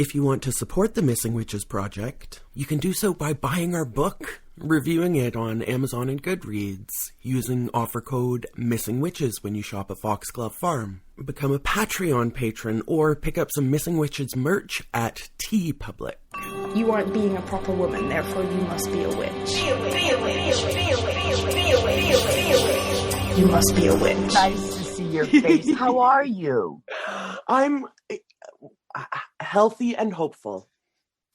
If you want to support the Missing Witches Project, you can do so by buying our book, reviewing it on Amazon and Goodreads, using offer code Missing Witches when you shop at Foxglove Farm. Become a Patreon patron or pick up some Missing Witches merch at TeePublic. You aren't being a proper woman, therefore you must be a witch. Be a witch. Be a witch. Be a witch. Be a witch. Be a witch. Be a witch. You must be a witch. Nice to see your face. How are you? I'm healthy and hopeful.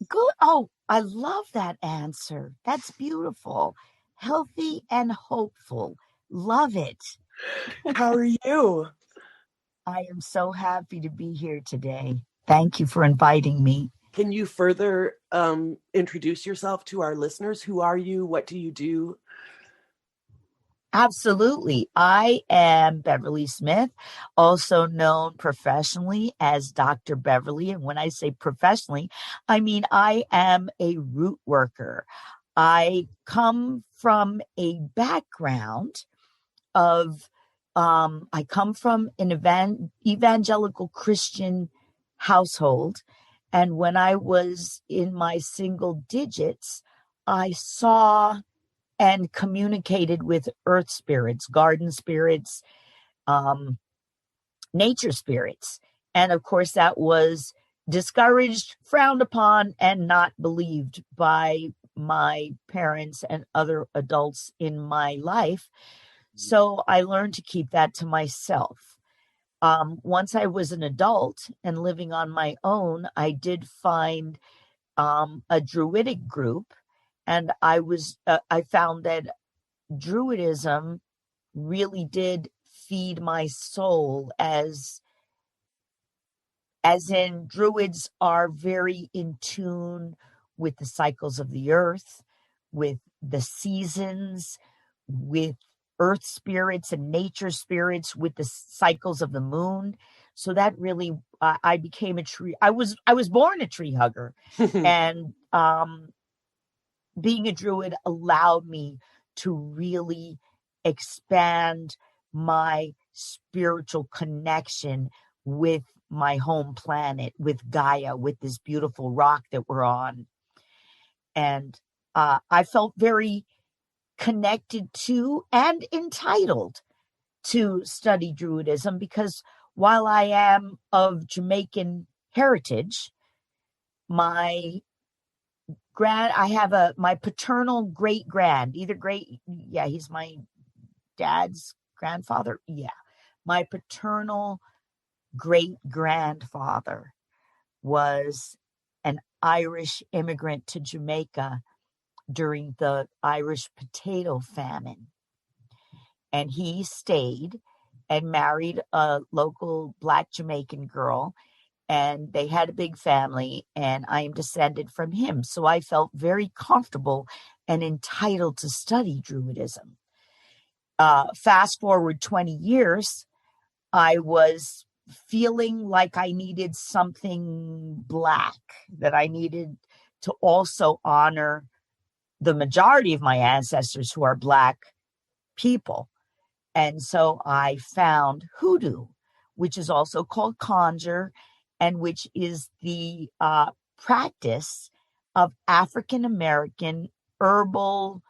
Good. Oh, I love that answer. That's beautiful. Healthy and hopeful. Love it. How are you? I am so happy to be here today. Thank you for inviting me. Can you further introduce yourself to our listeners? Who are you? What do you do? Absolutely. I am Beverly Smith, also known professionally as Dr. Beverly. And when I say professionally, I mean I am a root worker. I come from a background of, I come from an evangelical Christian household. And when I was in my single digits, I saw and communicated with earth spirits, garden spirits, nature spirits. And of course, that was discouraged, frowned upon, and not believed by my parents and other adults in my life. So I learned to keep that to myself. Once I was an adult and living on my own, I did find a Druidic group. And I found that Druidism really did feed my soul, as in Druids are very in tune with the cycles of the earth, with the seasons, with earth spirits and nature spirits, with the cycles of the moon. So that really, I became a tree. I was born a tree hugger, and being a Druid allowed me to really expand my spiritual connection with my home planet, with Gaia, with this beautiful rock that we're on. And I felt very connected to and entitled to study Druidism, because while I am of Jamaican heritage, my paternal great grand, he's my dad's grandfather. Yeah. My paternal great grandfather was an Irish immigrant to Jamaica during the Irish potato famine. And he stayed and married a local Black Jamaican girl. And they had a big family, and I am descended from him. So I felt very comfortable and entitled to study Druidism. Fast forward 20 years, I was feeling like I needed something Black, that I needed to also honor the majority of my ancestors who are Black people. And so I found hoodoo, which is also called conjure, and which is the practice of African-American herbal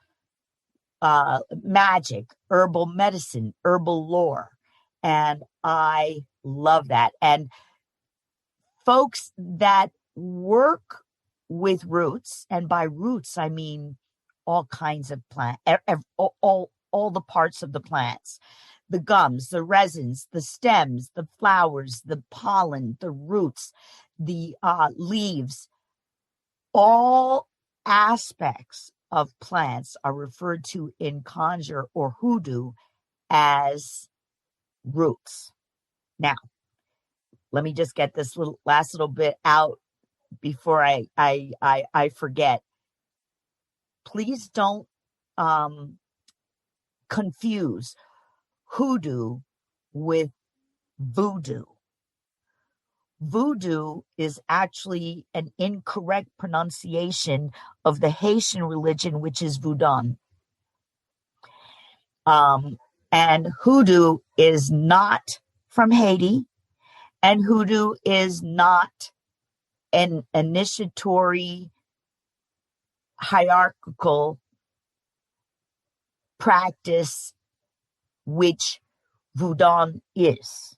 magic, herbal medicine, herbal lore. And I love that. And folks that work with roots, and by roots, I mean all kinds of plants, all the parts of the plants, the gums, the resins, the stems, the flowers, the pollen, the roots, the leaves, all aspects of plants are referred to in conjure or hoodoo as roots. Now, let me just get this last little bit out before I forget. Please don't confuse hoodoo with voodoo. Voodoo is actually an incorrect pronunciation of the Haitian religion, which is Voodoo. And hoodoo is not from Haiti, and hoodoo is not an initiatory hierarchical practice, which voodoo is.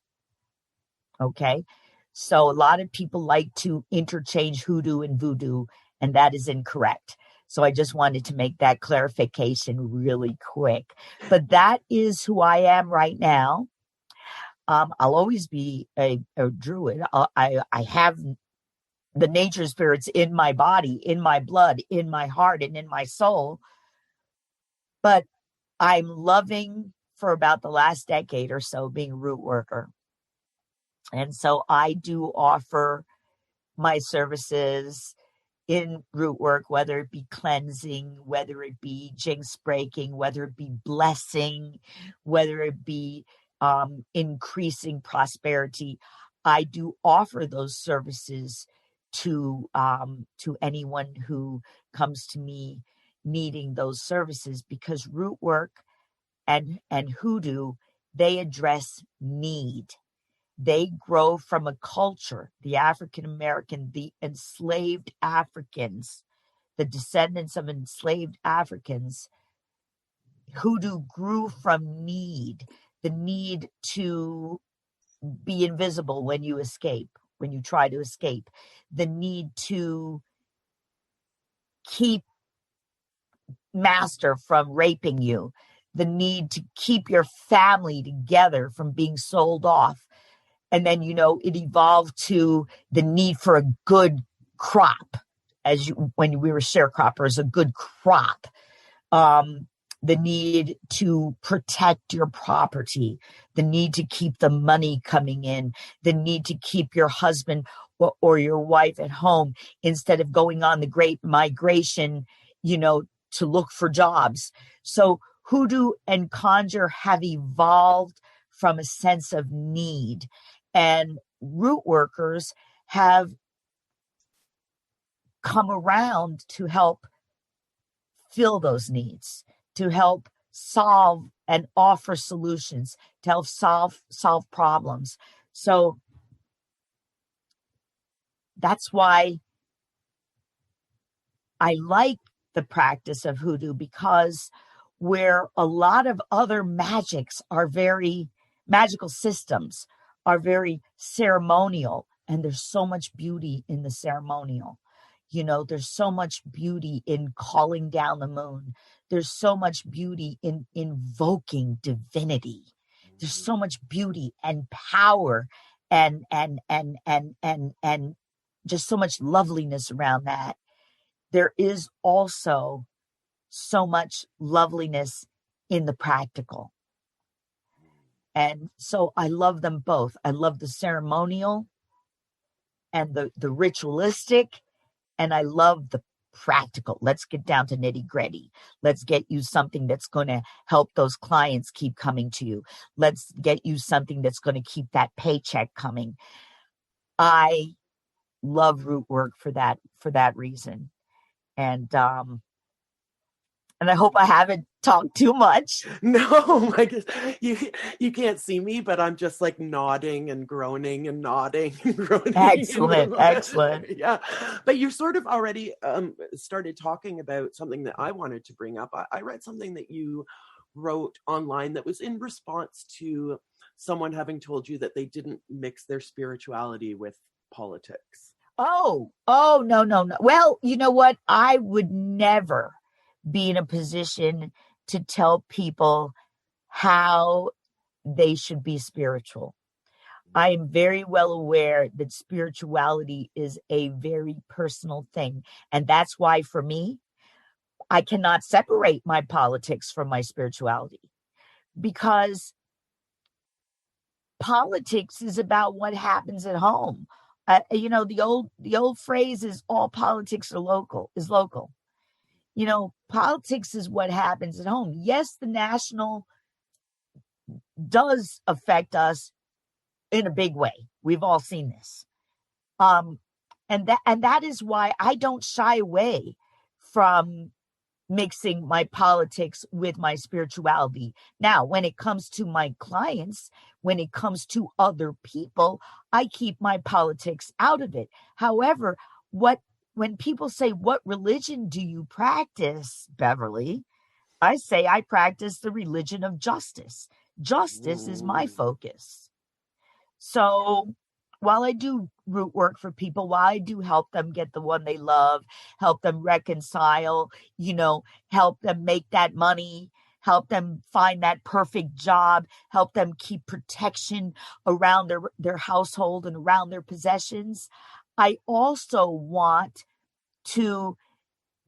Okay? So a lot of people like to interchange hoodoo and voodoo, and that is incorrect. So I just wanted to make that clarification really quick. But that is who I am right now. I'll always be a druid. I have the nature spirits in my body, in my blood, in my heart, and in my soul. But I'm loving, for about the last decade or so, being a root worker. And so I do offer my services in root work, whether it be cleansing, whether it be jinx breaking, whether it be blessing, whether it be increasing prosperity. I do offer those services to anyone who comes to me needing those services, because root work and hoodoo, they address need. They grow from a culture, the African American, the enslaved Africans, the descendants of enslaved Africans. Hoodoo grew from need, the need to be invisible when you escape, when you try to escape, the need to keep master from raping you, the need to keep your family together from being sold off. And then, it evolved to the need for a good crop, when we were sharecroppers, a good crop. The need to protect your property, the need to keep the money coming in, the need to keep your husband or your wife at home instead of going on the great migration, to look for jobs. So hoodoo and conjure have evolved from a sense of need. And root workers have come around to help fill those needs, to help solve and offer solutions, to help solve problems. So that's why I like the practice of hoodoo, because where a lot of other magical systems are very ceremonial, and there's so much beauty in the ceremonial. There's so much beauty in calling down the moon. There's so much beauty in invoking divinity. There's so much beauty and power and just so much loveliness around that. There is also so much loveliness in the practical. And so I love them both. I love the ceremonial and the ritualistic, and I love the practical. Let's get down to nitty gritty. Let's get you something that's going to help those clients keep coming to you. Let's get you something that's going to keep that paycheck coming. I love root work for that reason. And I hope I haven't talked too much. No, you can't see me, but I'm just like nodding and groaning and nodding and groaning. Excellent. Yeah. But you sort of already started talking about something that I wanted to bring up. I read something that you wrote online that was in response to someone having told you that they didn't mix their spirituality with politics. Oh, no. Well, you know what? I would never be in a position to tell people how they should be spiritual. I am very well aware that spirituality is a very personal thing. And that's why, for me, I cannot separate my politics from my spirituality, because politics is about what happens at home. The old phrase is all politics is local. Politics is what happens at home. Yes, the national does affect us in a big way. We've all seen this. And that is why I don't shy away from mixing my politics with my spirituality. Now, when it comes to my clients, when it comes to other people, I keep my politics out of it. However, when people say, what religion do you practice, Beverly? I say I practice the religion of justice. Justice is my focus. So while I do root work for people, while I do help them get the one they love, help them reconcile, help them make that money, help them find that perfect job, help them keep protection around their household and around their possessions, I also want to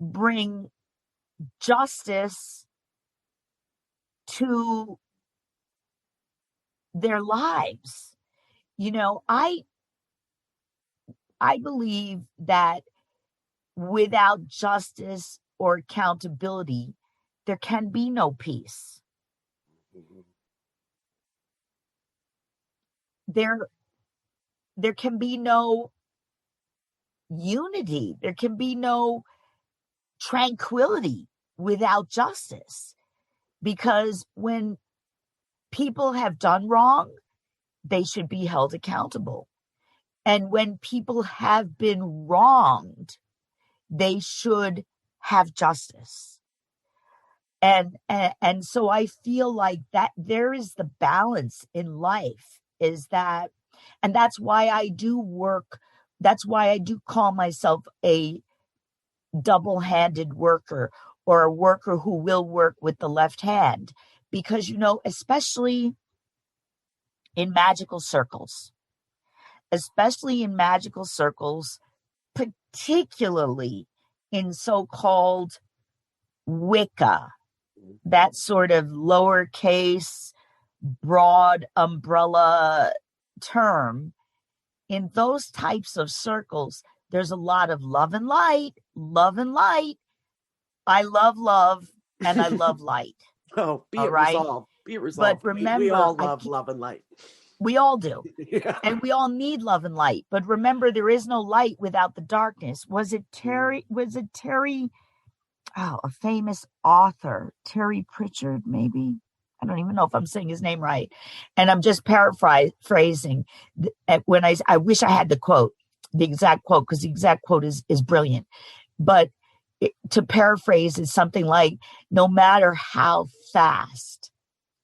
bring justice to their lives. I believe that without justice or accountability, there can be no peace. There can be no unity. There can be no tranquility without justice. Because when people have done wrong, they should be held accountable. And when people have been wronged, they should have justice. And so I feel like that there is the balance in life, is that, and that's why I do work. That's why I do call myself a double-handed worker, or a worker who will work with the left hand, because, especially in magical circles, particularly in so-called Wicca, that sort of lowercase, broad umbrella term, in those types of circles, there's a lot of love and light. I love love, and I love light. Oh, be it right? resolved. Be it resolved. But remember, we all love love and light. We all do. Yeah. And we all need love and light. But remember, there is no light without the darkness. Was it Terry, a famous author, Terry Pritchard, maybe? I don't even know if I'm saying his name right. And I'm just paraphrasing. When I wish I had the exact quote, because the exact quote is brilliant. But to paraphrase is something like, no matter how fast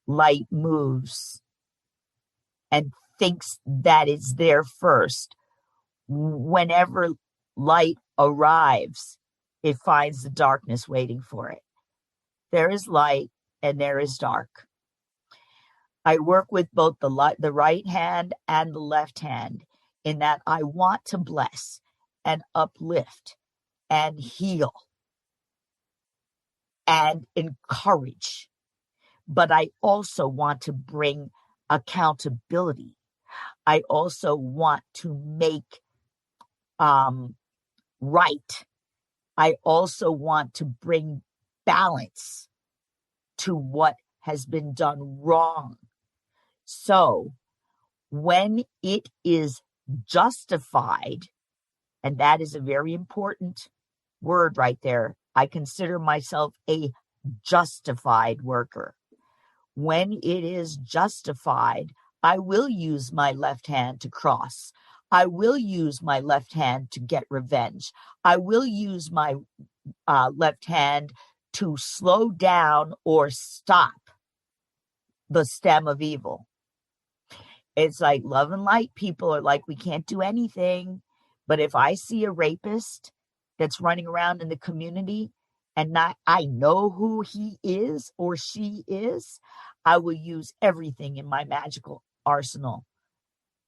light moves and thinks that it's there first, whenever light arrives, it finds the darkness waiting for it. There is light and there is dark. I work with both the right hand and the left hand, in that I want to bless and uplift and heal and encourage. But I also want to bring accountability. I also want to make right. I also want to bring balance to what has been done wrong. So when it is justified, and that is a very important word right there, I consider myself a justified worker. When it is justified, I will use my left hand to cross. I will use my left hand to get revenge. I will use my left hand to slow down or stop the stem of evil. It's like love and light people are like, we can't do anything. But if I see a rapist that's running around in the community and I know who he is or she is, I will use everything in my magical arsenal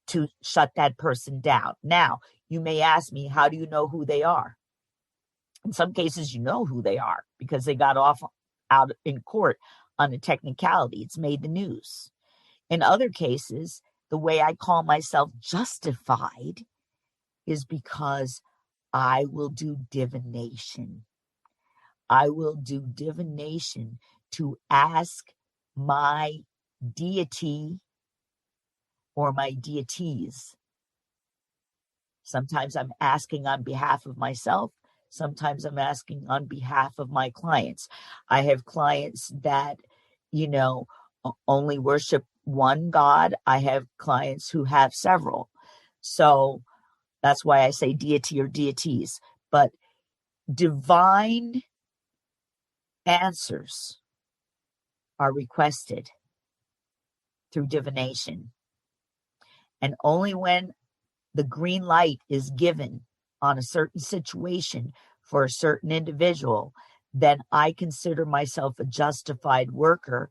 to shut that person down. Now, you may ask me, how do you know who they are? In some cases, you know who they are because they got out in court on a technicality. It's made the news. In other cases, the way I call myself justified is because I will do divination. I will do divination to ask my deity or my deities. Sometimes I'm asking on behalf of myself. Sometimes I'm asking on behalf of my clients. I have clients that, only worship one God. I have clients who have several. So That's why I say deity or deities. But divine answers are requested through divination. And only when the green light is given on a certain situation for a certain individual, then I consider myself a justified worker.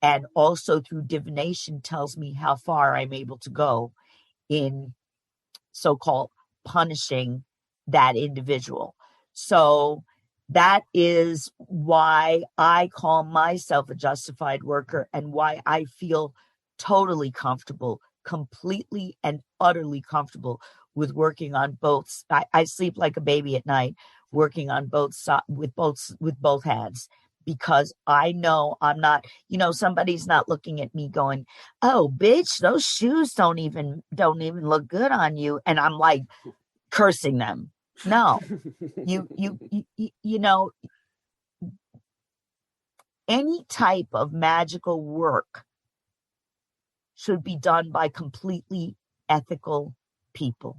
And also through divination tells me how far I'm able to go in so-called punishing that individual. So that is why I call myself a justified worker, and why I feel totally comfortable, completely and utterly comfortable with working on both. I sleep like a baby at night, working on both sides with both hands, because I know I'm not, somebody's not looking at me going, "Oh, bitch, those shoes don't even look good on you," and I'm like cursing them. No, you know, any type of magical work should be done by completely ethical people.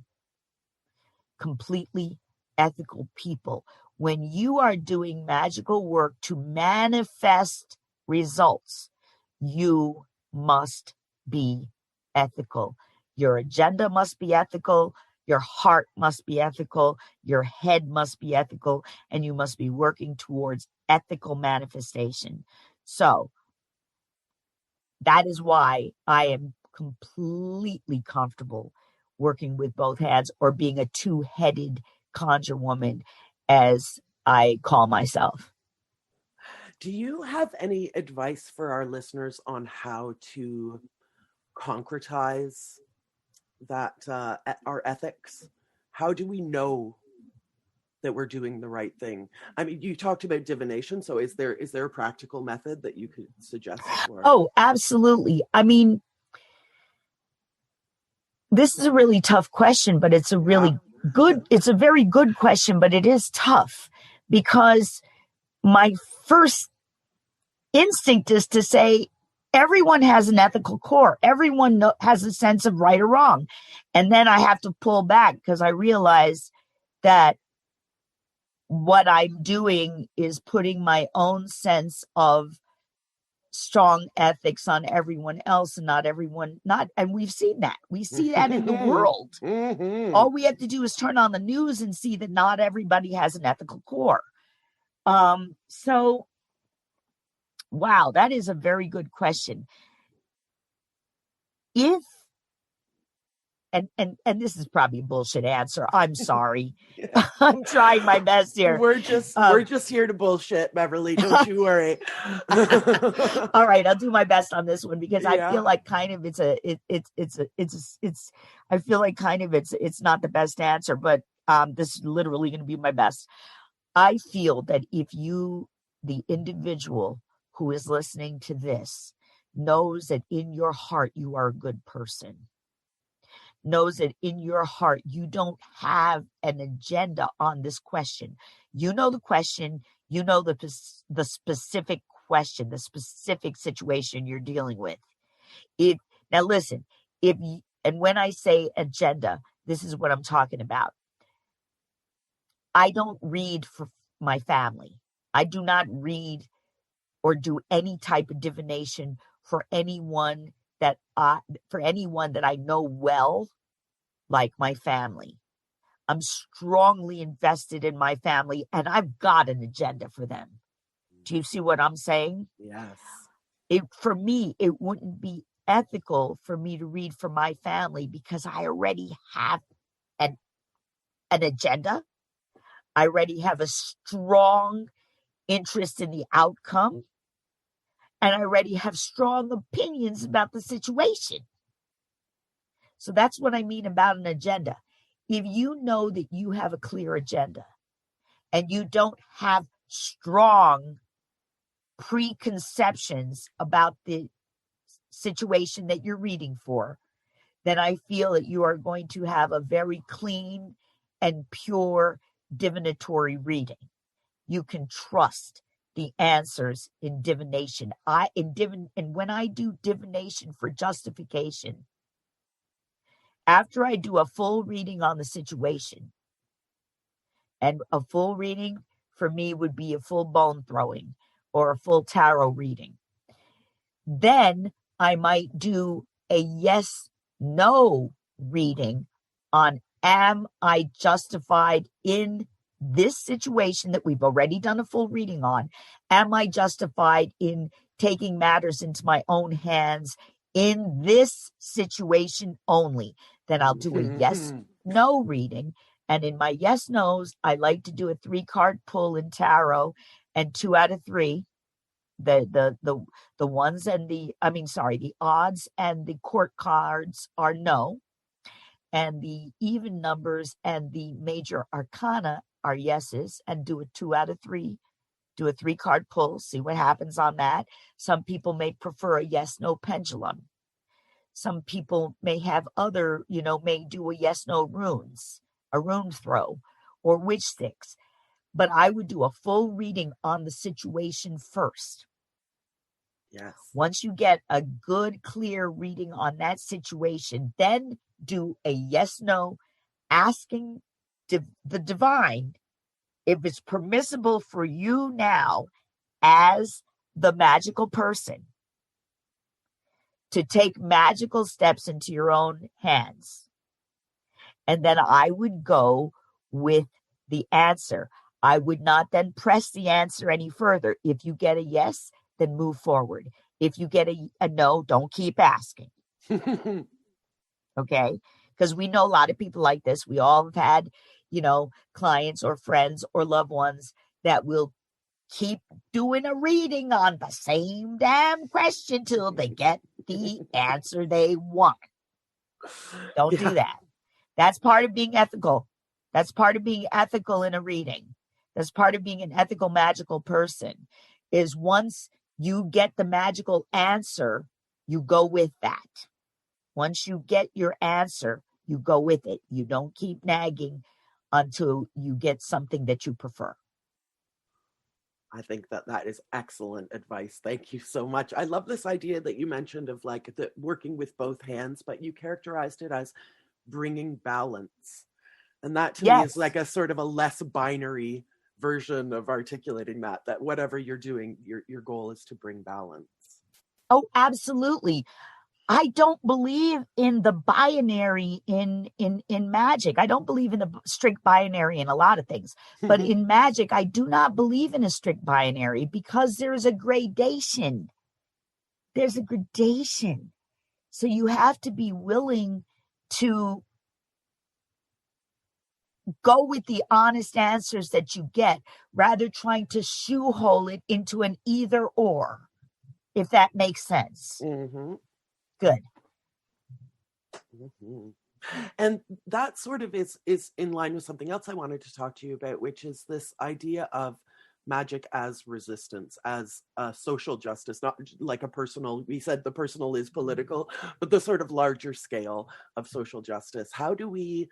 Completely ethical people. When you are doing magical work to manifest results, you must be ethical. Your agenda must be ethical. Your heart must be ethical. Your head must be ethical. And you must be working towards ethical manifestation. So that is why I am completely comfortable working with both hands, or being a two-headed conjure woman, as I call myself. Do you have any advice for our listeners on how to concretize that our ethics? How do we know that we're doing the right thing? I mean, you talked about divination, so is there a practical method that you could suggest for? Oh, absolutely. I mean, this is a really tough question, but it's a really it's a very good question, but it is tough, because my first instinct is to say everyone has an ethical core. Everyone has a sense of right or wrong. And then I have to pull back, because I realize that what I'm doing is putting my own sense of strong ethics on everyone else, and not everyone, and we've seen that. We see that in the world. All we have to do is turn on the news and see that not everybody has an ethical core. So, wow, that is a very good question. If and this is probably a bullshit answer. I'm sorry. Yeah. I'm trying my best here. We're just here to bullshit, Beverly. Don't you worry. All right, I'll do my best on this one, because I feel like kind of it's I feel like kind of it's not the best answer, but this is literally going to be my best. I feel that if you, the individual who is listening to this, knows that in your heart you are a good person, knows that in your heart you don't have an agenda on this question. You know the question, you know the specific question, the specific situation you're dealing with. Now listen, and when I say agenda, this is what I'm talking about. I don't read for my family. I do not read or do any type of divination for anyone that I know well, like my family. I'm strongly invested in my family, and I've got an agenda for them. Do you see what I'm saying? Yes. For me, it wouldn't be ethical for me to read for my family, because I already have an agenda. I already have a strong interest in the outcome, and I already have strong opinions about the situation. So that's what I mean about an agenda. If you know that you have a clear agenda and you don't have strong preconceptions about the situation that you're reading for, then I feel that you are going to have a very clean and pure divinatory reading. You can trust the answers in divination. And when I do divination for justification, After I do a full reading on the situation, and a full reading for me would be a full bone throwing or a full tarot reading, then I might do a yes, no reading on, am I justified in this situation that we've already done a full reading on? Am I justified in taking matters into my own hands in this situation only? Then I'll do a yes, no reading. And in my yes, no's, I like to do a 3-card pull in tarot, and 2 out of 3, the ones and the odds and the court cards are no, and the even numbers and the major arcana are yeses, and do a 2 out of 3. Do a 3-card pull, see what happens on that. Some people may prefer a yes, no pendulum. Some people may have other, may do a yes, no runes, a rune throw, or witch sticks. But I would do a full reading on the situation first. Yes. Once you get a good, clear reading on that situation, then do a yes, no, asking the divine if it's permissible for you now as the magical person to take magical steps into your own hands. And then I would go with the answer. I would not then press the answer any further. If you get a yes, then move forward. If you get a no, don't keep asking. Okay? Because we know a lot of people like this. We all have had, clients or friends or loved ones that will keep doing a reading on the same damn question till they get the answer they want. Don't do that. That's part of being ethical. That's part of being ethical in a reading. That's part of being an ethical, magical person, is once you get the magical answer, you go with that. Once you get your answer, you go with it. You don't keep nagging until you get something that you prefer. I think that is excellent advice. Thank you so much. I love this idea that you mentioned of like the working with both hands, but you characterized it as bringing balance. And that to me is like a sort of a less binary version of articulating that whatever you're doing, your goal is to bring balance. Oh, absolutely. I don't believe in the binary in magic. I don't believe in the strict binary in a lot of things. But in magic, I do not believe in a strict binary because there's a gradation. There's a gradation. So you have to be willing to go with the honest answers that you get, rather trying to shoehole it into an either or, if that makes sense. Mm-hmm. Good. Mm-hmm. And that sort of is in line with something else I wanted to talk to you about, which is this idea of magic as resistance, as a social justice, not like a personal, we said the personal is political, but the sort of larger scale of social justice. How do we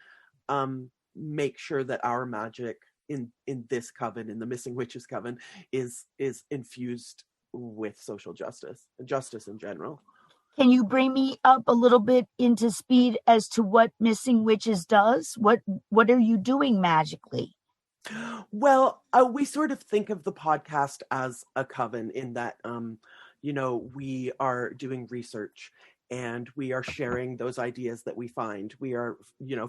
make sure that our magic in this coven, in the Missing Witches coven, is infused with social justice and justice in general? Can you bring me up a little bit into speed as to what Missing Witches does? What are you doing magically? Well, we sort of think of the podcast as a coven in that, we are doing research and we are sharing those ideas that we find. We are,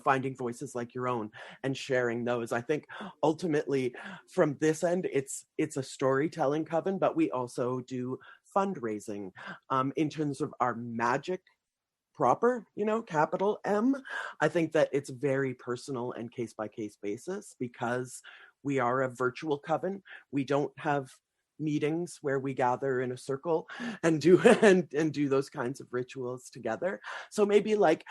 finding voices like your own and sharing those. I think ultimately from this end, it's a storytelling coven, but we also do fundraising in terms of our magic proper, capital M. I think that it's very personal and case by case basis because we are a virtual coven. We don't have meetings where we gather in a circle and do and do those kinds of rituals together. So maybe like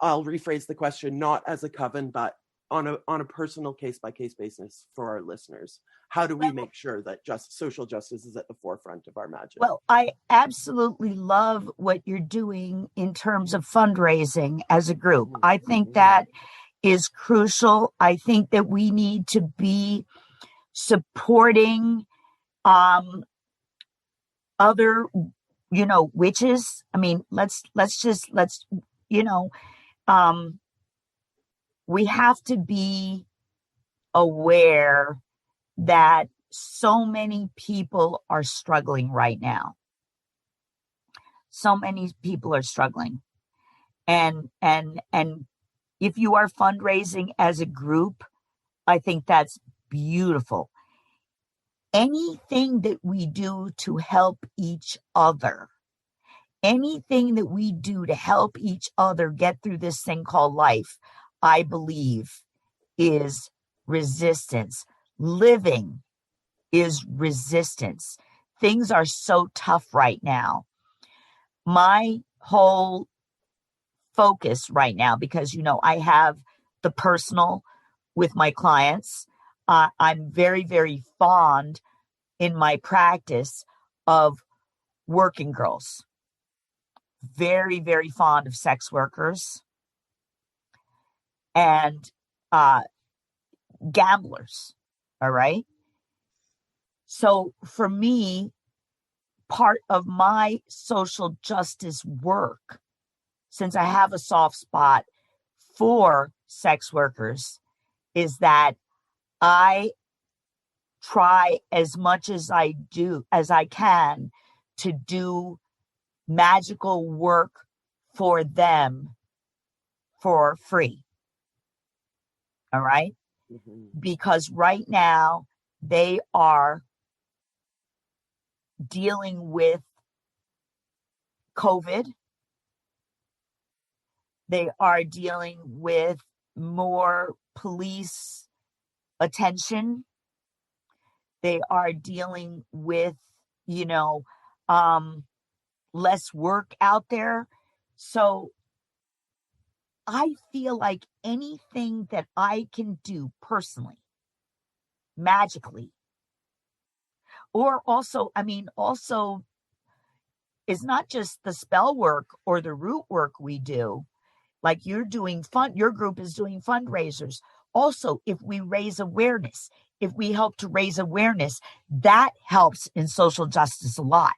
I'll rephrase the question, not as a coven, but on a personal case by case basis for our listeners. How do we make sure that social justice is at the forefront of our magic? Well, I absolutely love what you're doing in terms of fundraising as a group. I think that is crucial. I think that we need to be supporting other, witches. I mean, let's we have to be aware that so many people are struggling right now. So many people are struggling. And if you are fundraising as a group, I think that's beautiful. Anything that we do to help each other, anything that we do to help each other get through this thing called life, I believe is resistance. Living is resistance. Things are so tough right now. My whole focus right now, because, I have the personal with my clients. I'm very, very fond in my practice of working girls. Very, very fond of sex workers and gamblers. All right. So for me, part of my social justice work, since I have a soft spot for sex workers, is that I try as much as I can to do magical work for them for free. All right? Mm-hmm. Because right now they are dealing with COVID. They are dealing with more police attention. They are dealing with, less work out there. So I feel like anything that I can do personally, magically, or also it's not just the spell work or the root work we do. Like you're doing your group is doing fundraisers. Also, if we raise awareness, if we help to raise awareness, that helps in social justice a lot.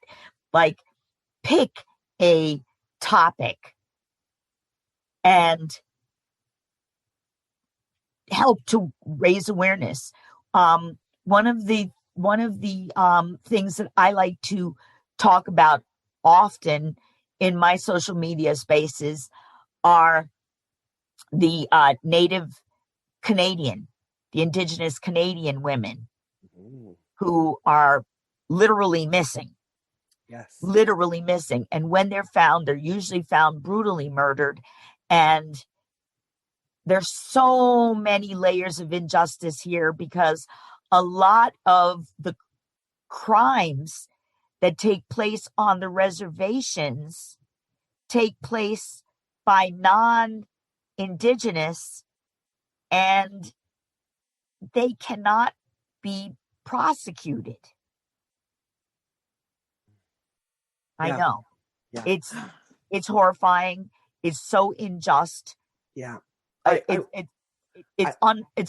Like pick a topic and help to raise awareness. One of the things that I like to talk about often in my social media spaces are the Native Canadian, the Indigenous Canadian women who are literally missing. Yes. Literally missing. And when they're found, they're usually found brutally murdered. And there's so many layers of injustice here because a lot of the crimes that take place on the reservations take place by non-Indigenous, and they cannot be prosecuted. I know. Yeah. It's horrifying. It's so unjust. Yeah. It's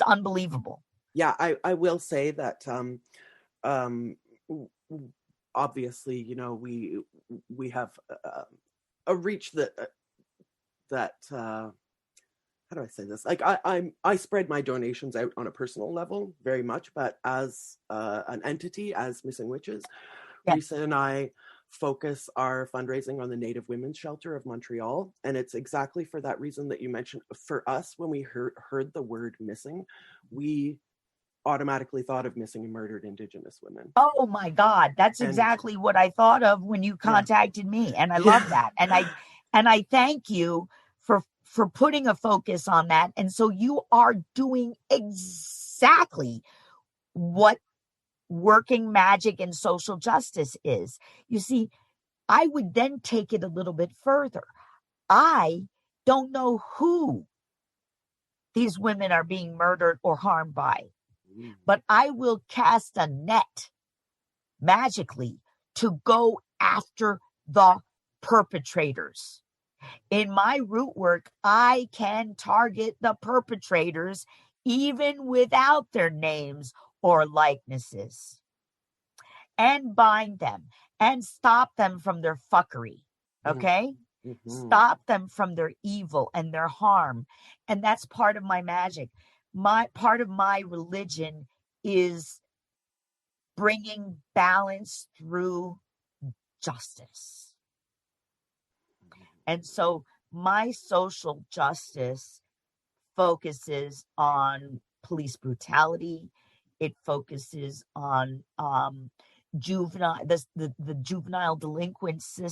unbelievable. Yeah, I will say that obviously, we have reached that how do I say this? Like I spread my donations out on a personal level very much, but as an entity, as Missing Witches, Yeah. Lisa and I focus our fundraising on the Native Women's Shelter of Montreal, and it's exactly for that reason that you mentioned. For us, when we heard the word missing, we automatically thought of missing and murdered Indigenous women. Oh my God, that's exactly what I thought of when you contacted me, and I love that, and I thank you for putting a focus on that. And so you are doing exactly what working magic and social justice is. You see, I would then take it a little bit further. I don't know who these women are being murdered or harmed by, but I will cast a net magically to go after the perpetrators. In my root work, I can target the perpetrators even without their names or likenesses, and bind them and stop them from their fuckery. Okay? Stop them from their evil and their harm. And that's part of my magic. Part of my religion is bringing balance through justice. And so my social justice focuses on police brutality. It focuses on juvenile, the juvenile delinquency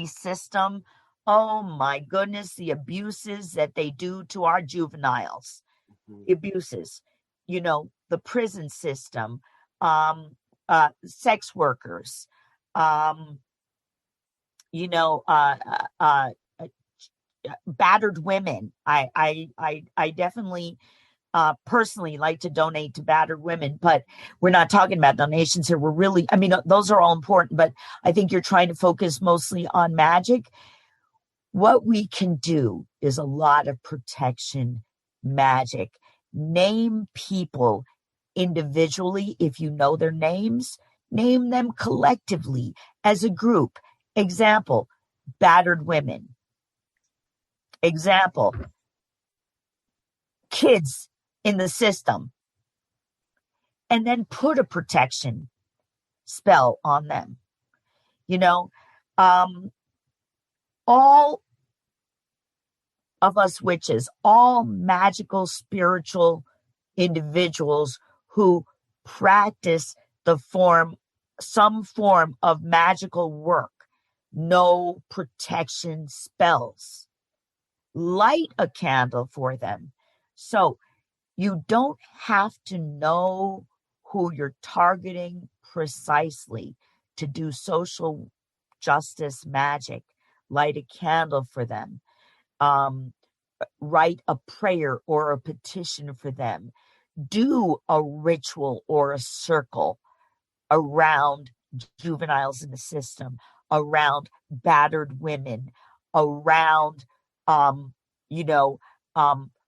system. Oh my goodness, the abuses that they do to our juveniles, the abuses, the prison system, sex workers, battered women. I definitely personally like to donate to battered women, but we're not talking about donations here. We're really, those are all important, but I think you're trying to focus mostly on magic. What we can do is a lot of protection magic. Name people individually. If you know their names, name them collectively as a group. Example, battered women. Example, kids in the system, and then put a protection spell on them. All of us witches, all magical, spiritual individuals who practice some form of magical work, know protection spells. Light a candle for them. So you don't have to know who you're targeting precisely to do social justice magic. Light a candle for them. Write a prayer or a petition for them. Do a ritual or a circle around juveniles in the system, around battered women, around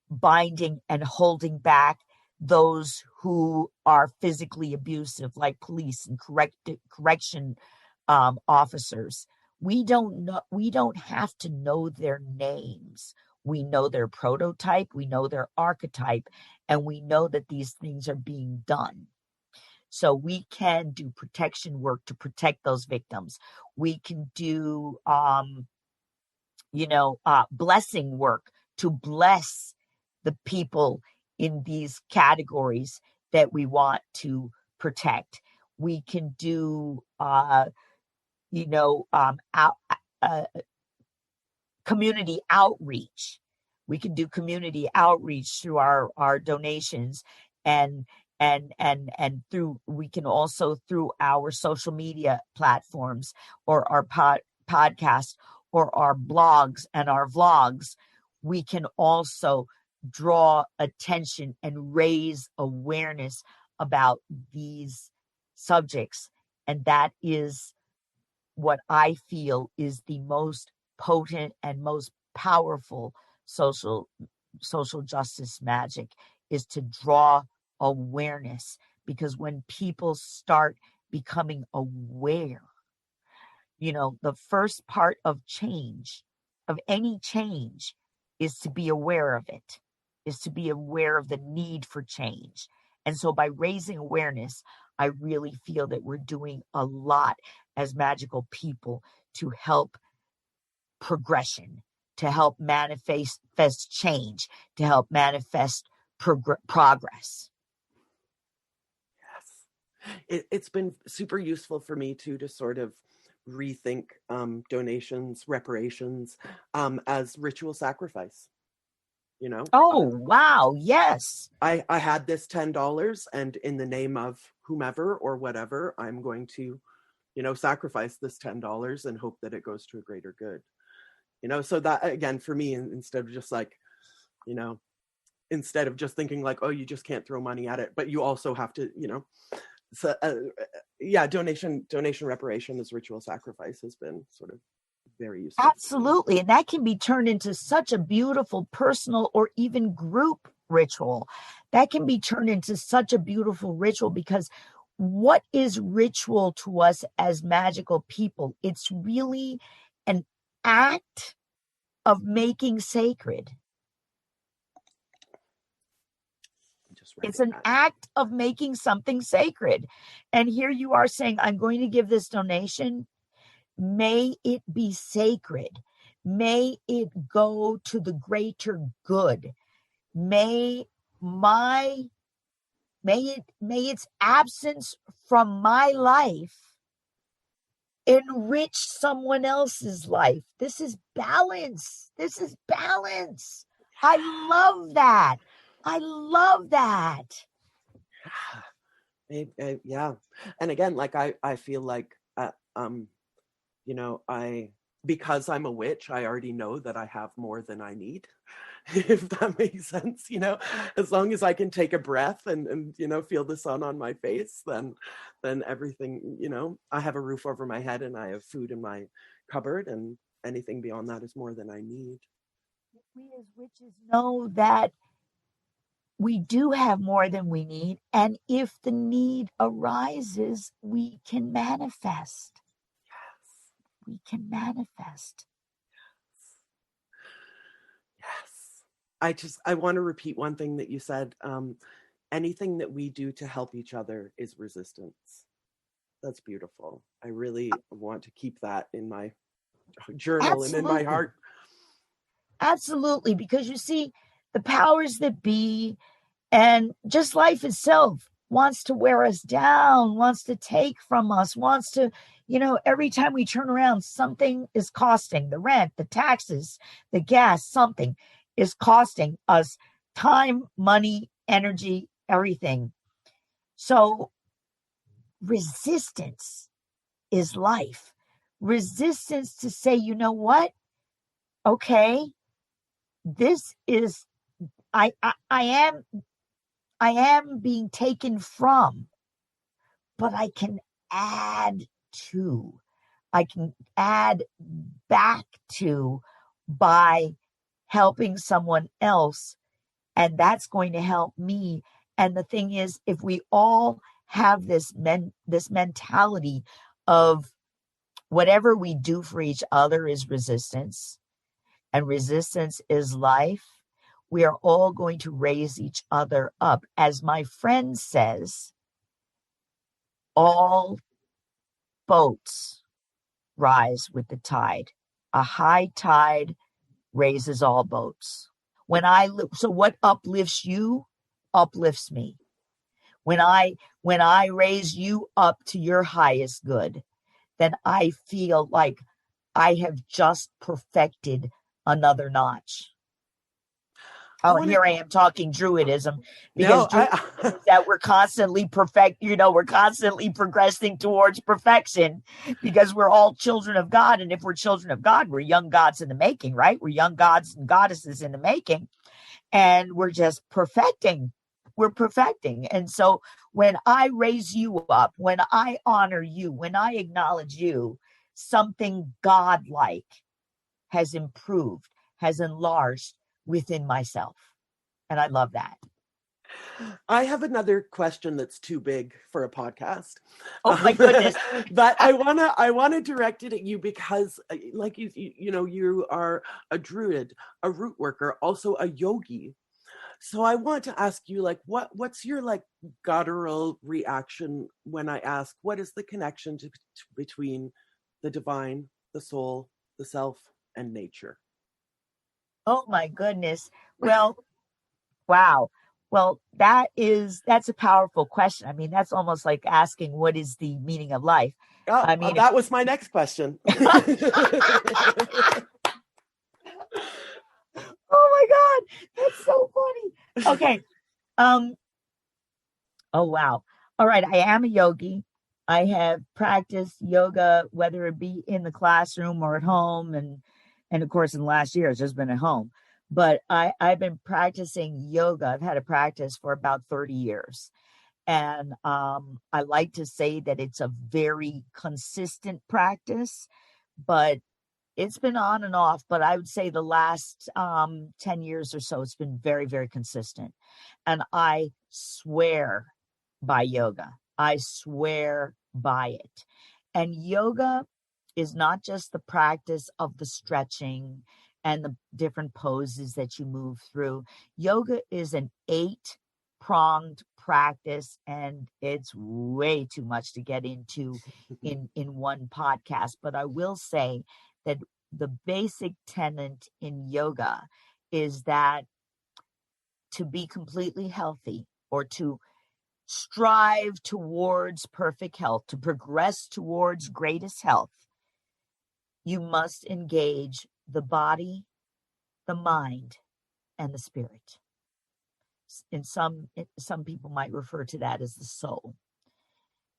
binding and holding back those who are physically abusive, like police and correction officers. We don't have to know their names. We know their prototype, we know their archetype, and we know that these things are being done. So we can do protection work to protect those victims. We can do blessing work to bless the people in these categories that we want to protect. We can do, community outreach. We can do community outreach through our donations and through, we can also through our social media platforms or our podcast or our blogs and our vlogs. We can also draw attention and raise awareness about these subjects. And that is what I feel is the most potent and most powerful social justice magic, is to draw awareness. Because when people start becoming aware, the first part of change, of any change, is to be aware of it, is to be aware of the need for change. And so by raising awareness, I really feel that we're doing a lot as magical people to help progression, to help manifest change, to help manifest progress. Yes. It's been super useful for me too, to sort of rethink donations, reparations as ritual sacrifice. Oh, wow. Yes. I had this $10, and in the name of whomever or whatever, I'm going to, sacrifice this $10 and hope that it goes to a greater good. So that, again, for me, instead of just like, instead of just thinking like, oh, you just can't throw money at it, but you also have to, so donation reparation as ritual sacrifice has been sort of very useful. Absolutely. And that can be turned into such a beautiful personal or even group ritual. That can be turned into such a beautiful ritual, because what is ritual to us as magical people? It's really an act of making sacred. It's an act of making something sacred. And here you are saying, I'm going to give this donation. May it be sacred. May it go to the greater good. May its absence from my life enrich someone else's life. This is balance. This is balance. I love that. I love that. Yeah. And again, like I feel like, because I'm a witch, I already know that I have more than I need, if that makes sense, as long as I can take a breath and feel the sun on my face, then everything, I have a roof over my head and I have food in my cupboard, and anything beyond that is more than I need. We as witches know that we do have more than we need. And if the need arises, we can manifest. Yes. We can manifest. Yes. I want to repeat one thing that you said. Anything that we do to help each other is resistance. That's beautiful. I really want to keep that in my journal. Absolutely. And in my heart. Absolutely. Because you see, the powers that be and just life itself wants to wear us down, wants to take from us, wants to, every time we turn around, something is costing. The rent, the taxes, the gas, something is costing us time, money, energy, everything. So resistance is life. Resistance to say, you know what? Okay, this is, I am being taken from, but I can add to. I can add back to by helping someone else, and that's going to help me. And the thing is, if we all have this mentality of whatever we do for each other is resistance, and resistance is life, we are all going to raise each other up. As my friend says, all boats rise with the tide. A high tide raises all boats. So what uplifts you uplifts me. When I raise you up to your highest good, then I feel like I have just perfected another notch. Oh, and here I am talking Druidism, because Druidism is that we're constantly we're constantly progressing towards perfection, because we're all children of God. And if we're children of God, we're young gods in the making, right? We're young gods and goddesses in the making, and we're just perfecting. We're perfecting. And so when I raise you up, when I honor you, when I acknowledge you, something godlike has improved, has enlarged within myself. And I love that. I have another question that's too big for a podcast. Oh my goodness. But I wanna direct it at you, because like you are a druid, a root worker, also a yogi. So I want to ask you, like, what's your guttural reaction when I ask, what is the connection between the divine, the soul, the self, and nature? Oh my goodness. Well, wow. Well, that's a powerful question. I mean, that's almost like asking, what is the meaning of life? Oh, I mean, that was my next question. Oh my God, that's so funny. Okay. Oh wow. All right. I am a yogi. I have practiced yoga, whether it be in the classroom or at home, and of course in the last year it's just been at home. But I've been practicing yoga. I've had a practice for about 30 years. And I like to say that it's a very consistent practice, but it's been on and off. But I would say the last 10 years or so, it's been very, very consistent. And I swear by yoga. I swear by it. And yoga is not just the practice of the stretching and the different poses that you move through. Yoga is an 8-pronged practice, and it's way too much to get into in one podcast. But I will say that the basic tenet in yoga is that to be completely healthy, or to strive towards perfect health, to progress towards greatest health, you must engage the body, the mind, and the spirit. In some people might refer to that as the soul.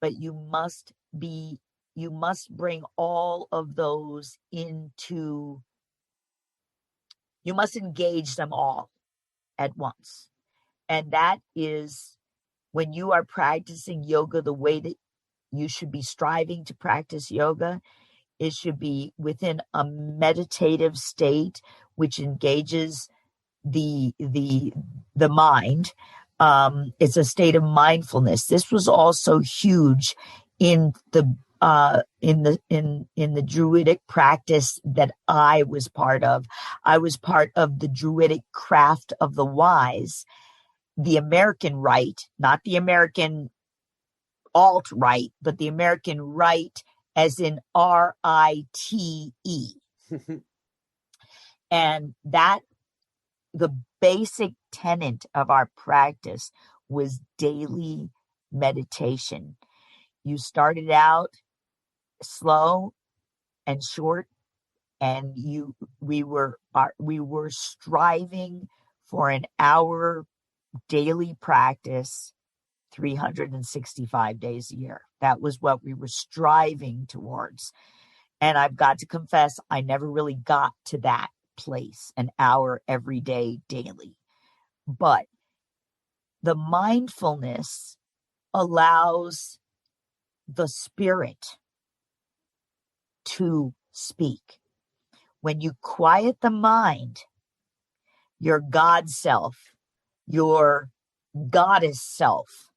But you must bring all of those into, you must engage them all at once. And that is when you are practicing yoga the way that you should be striving to practice yoga. It should be within a meditative state, which engages the mind. It's a state of mindfulness. This was also huge in the Druidic practice that I was part of. I was part of the Druidic craft of the wise, the American rite, not the American alt-right, but the American rite as in RITE. And that, the basic tenet of our practice was daily meditation. You started out slow and short, and we were striving for an hour daily practice 365 days a year. That was what we were striving towards. And I've got to confess, I never really got to that place, an hour every day daily. But the mindfulness allows the spirit to speak. When you quiet the mind, your God self, your goddess self,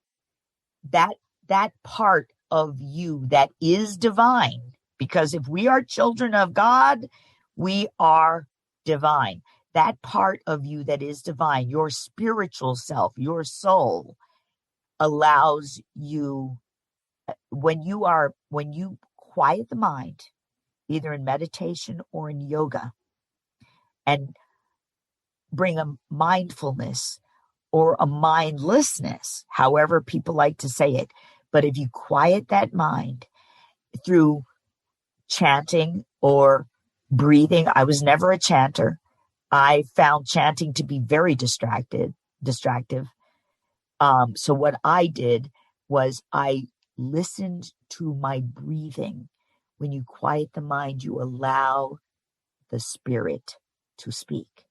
that part of you that is divine, because if we are children of God, we are divine. That part of you that is divine, your spiritual self, your soul, allows you, when you quiet the mind, either in meditation or in yoga, and bring a mindfulness or a mindlessness, however people like to say it. But if you quiet that mind through chanting or breathing, I was never a chanter. I found chanting to be very distractive. So what I did was I listened to my breathing. When you quiet the mind, you allow the spirit to speak.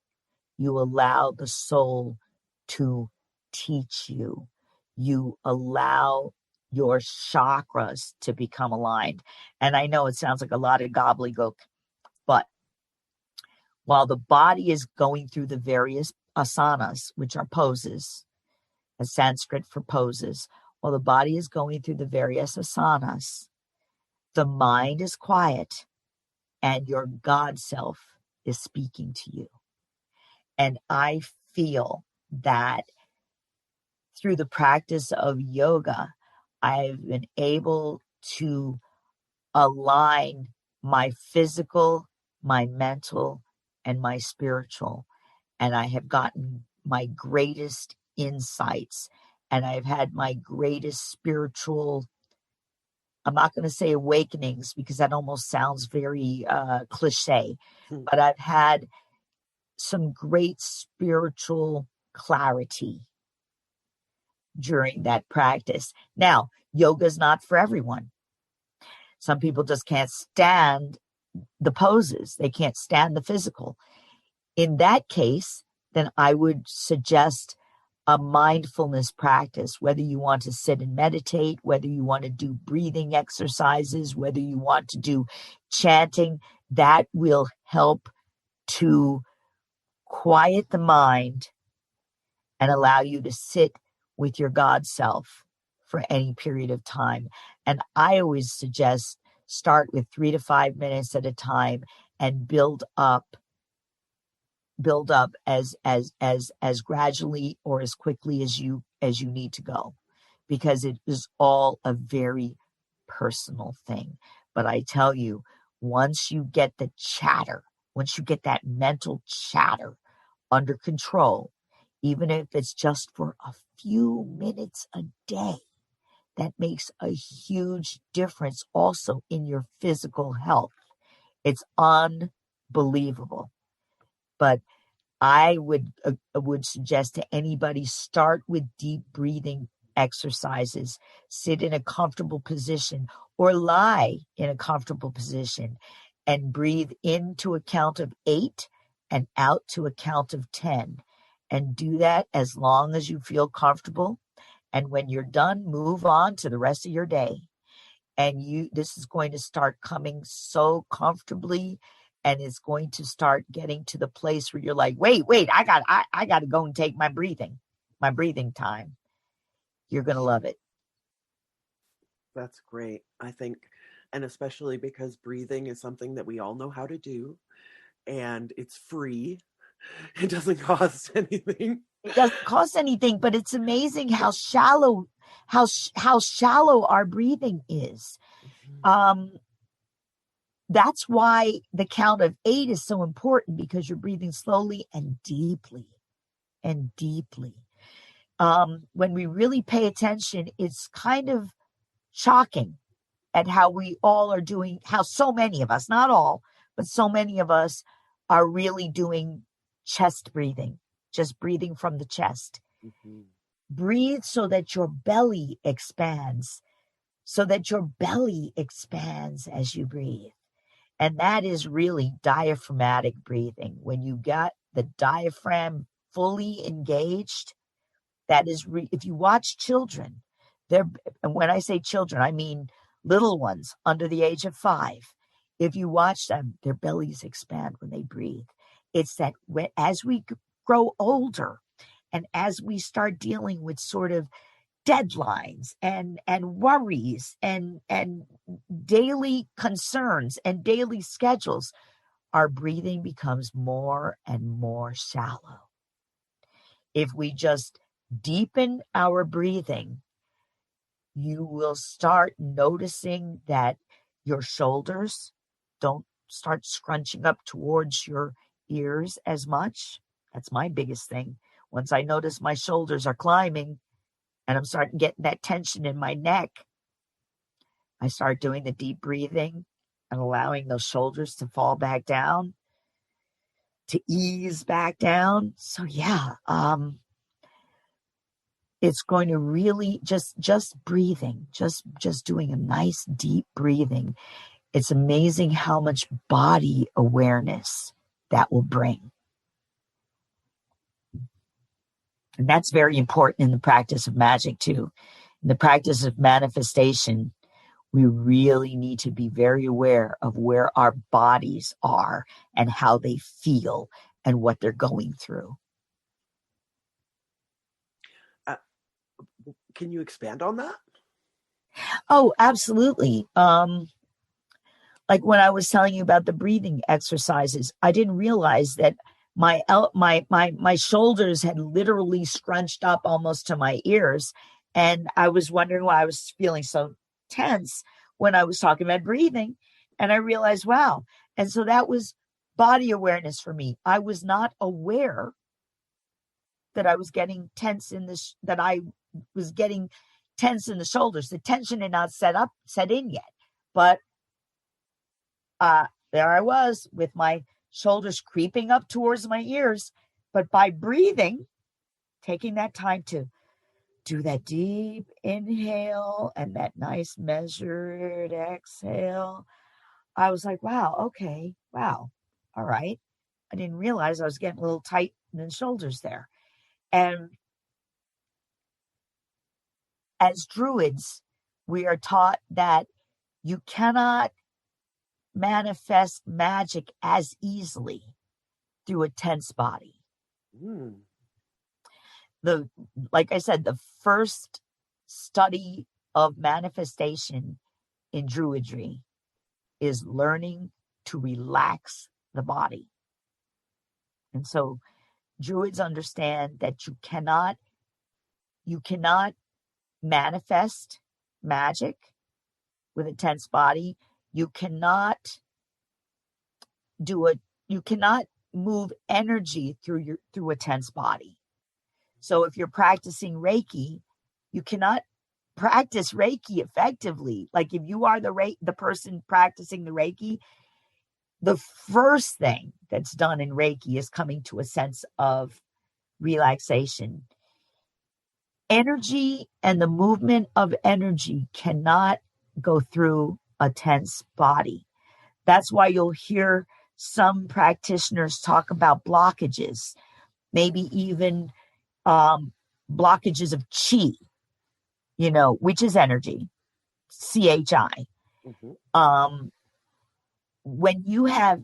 You allow the soul to teach you. You allow your chakras to become aligned. And I know it sounds like a lot of gobbledygook, but while the body is going through the various asanas, which are poses, a Sanskrit for poses, while the body is going through the various asanas, the mind is quiet and your God self is speaking to you. And I feel that through the practice of yoga, I've been able to align my physical, my mental, and my spiritual. And I have gotten my greatest insights, and I've had my greatest spiritual, I'm not going to say awakenings because that almost sounds very cliche, but I've had some great spiritual clarity during that practice. Now, yoga is not for everyone. Some people just can't stand the poses. They can't stand the physical. In that case, then I would suggest a mindfulness practice, whether you want to sit and meditate, whether you want to do breathing exercises, whether you want to do chanting, that will help to quiet the mind and allow you to sit with your God self for any period of time. And I always suggest start with 3 to 5 minutes at a time and build up as gradually or as quickly as you need to go, because it is all a very personal thing. But I tell you, once you get the chatter, once you get that mental chatter under control, even if it's just for a few minutes a day, that makes a huge difference also in your physical health. It's unbelievable. But I would suggest to anybody, start with deep breathing exercises. Sit in a comfortable position or lie in a comfortable position and breathe into a count of 8 and out to a count of 10. And do that as long as you feel comfortable. And when you're done, move on to the rest of your day. And this is going to start coming so comfortably, and it's going to start getting to the place where you're like, wait, I got to go and take my breathing time. You're going to love it. That's great, I think. And especially because breathing is something that we all know how to do, and it's free. It doesn't cost anything. It doesn't cost anything, but it's amazing how shallow our breathing is. That's why the count of 8 is so important, because you're breathing slowly and deeply. When we really pay attention, it's kind of shocking at how we all are doing, how so many of us, not all, but so many of us are really doing chest breathing, just breathing from the chest. Mm-hmm. Breathe so that your belly expands, as you breathe. And that is really diaphragmatic breathing. When you got the diaphragm fully engaged, that is, if you watch children, and when I say children, I mean little ones under the age of 5. If you watch them, their bellies expand when they breathe. It's that as we grow older and as we start dealing with sort of deadlines and worries and daily concerns and daily schedules, our breathing becomes more and more shallow. If we just deepen our breathing, you will start noticing that your shoulders don't start scrunching up towards your ears as much. That's my biggest thing. Once I notice my shoulders are climbing and I'm starting getting that tension in my neck, I start doing the deep breathing and allowing those shoulders to fall back down, to ease back down. So yeah, it's going to really just breathing, just doing a nice deep breathing. It's amazing how much body awareness that will bring. And that's very important in the practice of magic too. In the practice of manifestation, we really need to be very aware of where our bodies are and how they feel and what they're going through. Can you expand on that? Oh, absolutely. Like when I was telling you about the breathing exercises, I didn't realize that my shoulders had literally scrunched up almost to my ears. And I was wondering why I was feeling so tense when I was talking about breathing. And I realized, wow. And so that was body awareness for me. I was not aware that I was getting tense that I was getting tense in the shoulders. The tension had not set in yet. But there I was with my shoulders creeping up towards my ears. But by breathing, taking that time to do that deep inhale and that nice measured exhale, I was like, wow, okay, wow, all right. I didn't realize I was getting a little tight in the shoulders there. And as druids, we are taught that you cannot manifest magic as easily through a tense body. Like I said, the first study of manifestation in druidry is learning to relax the body. And so Druids understand that you cannot manifest magic with a tense body. You cannot move energy through a tense body. So if you're practicing Reiki, you cannot practice Reiki effectively. Like if you are the person practicing the Reiki, the first thing that's done in Reiki is coming to a sense of relaxation. Energy and the movement of energy cannot go through a tense body. That's why you'll hear some practitioners talk about blockages, maybe even blockages of chi, which is energy, CHI. Mm-hmm. When you have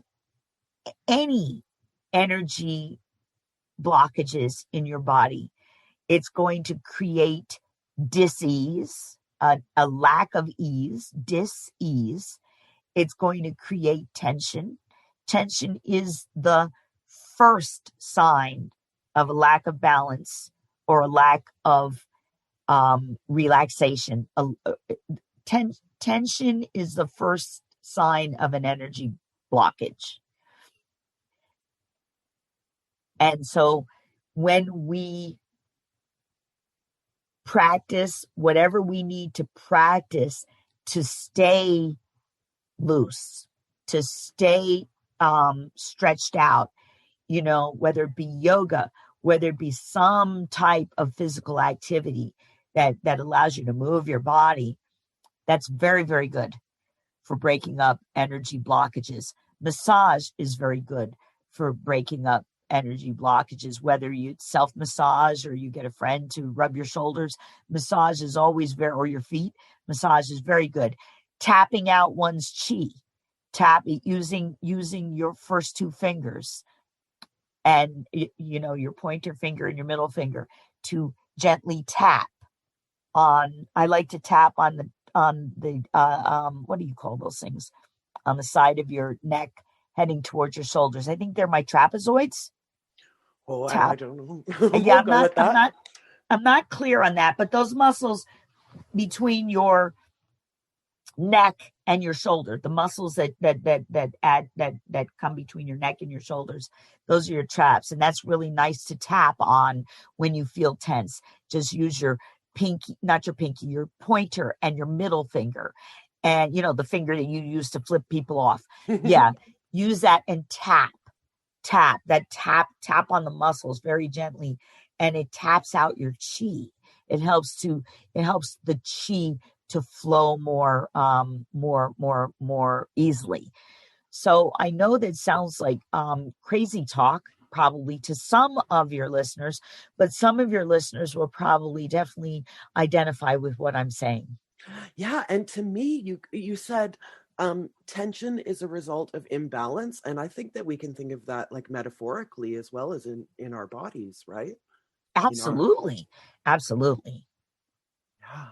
any energy blockages in your body, it's going to create dis-ease, a lack of ease, dis-ease. It's going to create tension. Tension is the first sign of a lack of balance or a lack of relaxation. Tension is the first sign of an energy blockage. And so when we practice whatever we need to practice to stay loose, to stay stretched out, whether it be yoga, whether it be some type of physical activity that allows you to move your body, that's very, very good for breaking up energy blockages. Massage is very good for breaking up energy blockages, whether you self-massage or you get a friend to rub your shoulders. Massage is always or your feet. Massage is very good. Tapping out one's chi, using your first two fingers and your pointer finger and your middle finger to gently tap on. I like to tap on the what do you call those things, on the side of your neck heading towards your shoulders. I think they're my trapezoids. Oh, I don't know. Yeah, I'm not clear on that, but those muscles between your neck and your shoulder, the muscles that come between your neck and your shoulders, those are your traps. And that's really nice to tap on when you feel tense. Just use your your pointer and your middle finger, and the finger that you use to flip people off. Yeah, use that and tap on the muscles very gently, and it taps out your chi. It helps the chi to flow more easily. So I know that sounds like crazy talk probably to some of your listeners, but some of your listeners will probably definitely identify with what I'm saying. Yeah, and to me, you said tension is a result of imbalance, and I think that we can think of that like metaphorically as well as in our bodies, right? Absolutely. Absolutely. Yeah.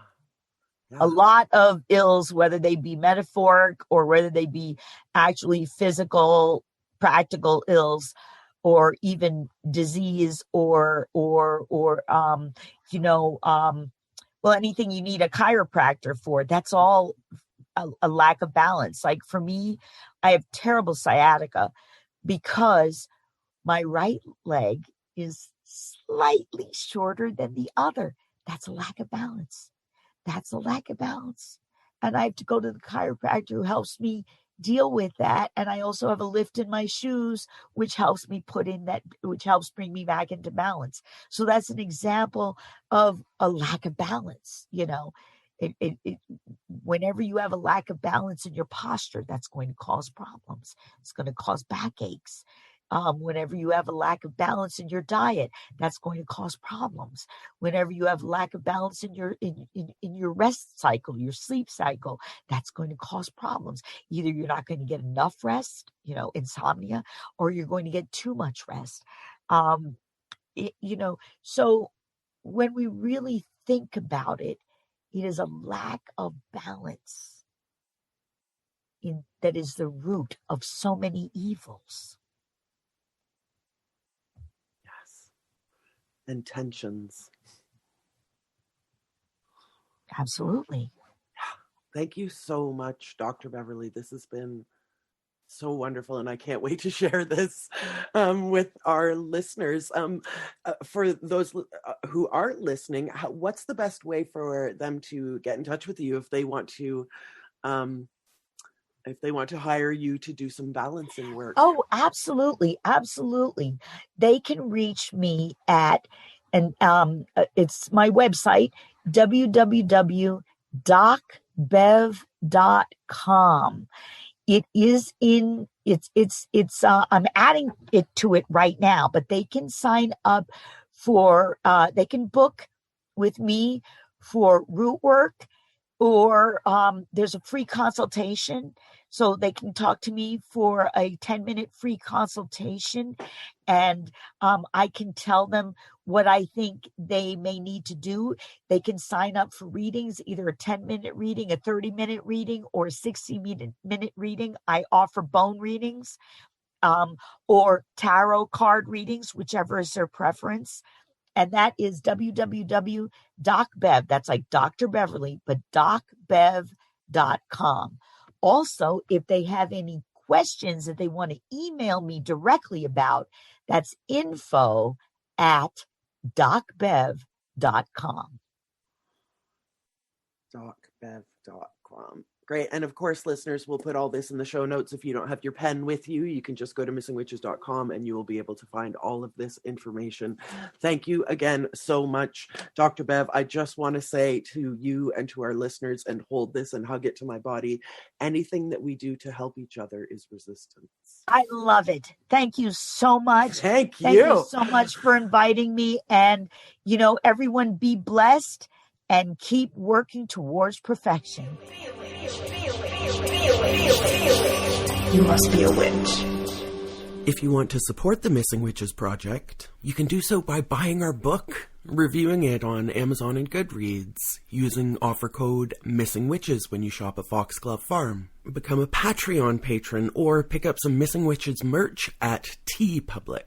Yeah. A lot of ills, whether they be metaphoric or whether they be actually physical, practical ills, or even disease, or anything you need a chiropractor for, that's all a lack of balance. Like for me, I have terrible sciatica because my right leg is slightly shorter than the other. That's a lack of balance. And I have to go to the chiropractor who helps me deal with that. And I also have a lift in my shoes, which helps bring me back into balance. So that's an example of a lack of balance. Whenever you have a lack of balance in your posture, that's going to cause problems. It's going to cause backaches. Whenever you have a lack of balance in your diet, that's going to cause problems. Whenever you have lack of balance in your rest cycle, your sleep cycle, that's going to cause problems. Either you're not going to get enough rest, insomnia, or you're going to get too much rest. So when we really think about it, it is a lack of balance. that is the root of so many evils. Yes. Intentions. Absolutely. Thank you so much, Dr. Beverly. This has been so wonderful, and I can't wait to share this with our listeners. For those who aren't listening, what's the best way for them to get in touch with you if they want to hire you to do some balancing work? Oh, absolutely. Absolutely. They can reach me at, and it's my website, www.docbev.com. It is I'm adding it to it right now, but they can sign up for, they can book with me for root work, or there's a free consultation. So they can talk to me for a 10-minute free consultation, and I can tell them what I think they may need to do. They can sign up for readings, either a 10-minute reading, a 30-minute reading, or a 60-minute reading. I offer bone readings or tarot card readings, whichever is their preference. And that is www.docbev. That's like Dr. Beverly, but docbev.com. Also, if they have any questions that they want to email me directly about, that's info@docbev.com. Docbev.com. Great. And of course, listeners, we'll put all this in the show notes. If you don't have your pen with you, you can just go to missingwitches.com and you will be able to find all of this information. Thank you again so much, Dr. Bev. I just want to say to you and to our listeners, and hold this and hug it to my body, anything that we do to help each other is resistance. I love it. Thank you so much. Thank you. Thank you so much for inviting me. And, everyone be blessed and keep working towards perfection. You must be a witch. If you want to support the Missing Witches Project, you can do so by buying our book, reviewing it on Amazon and Goodreads, using offer code Missing Witches when you shop at Foxglove Farm. Become a Patreon patron or pick up some Missing Witches merch at TeePublic.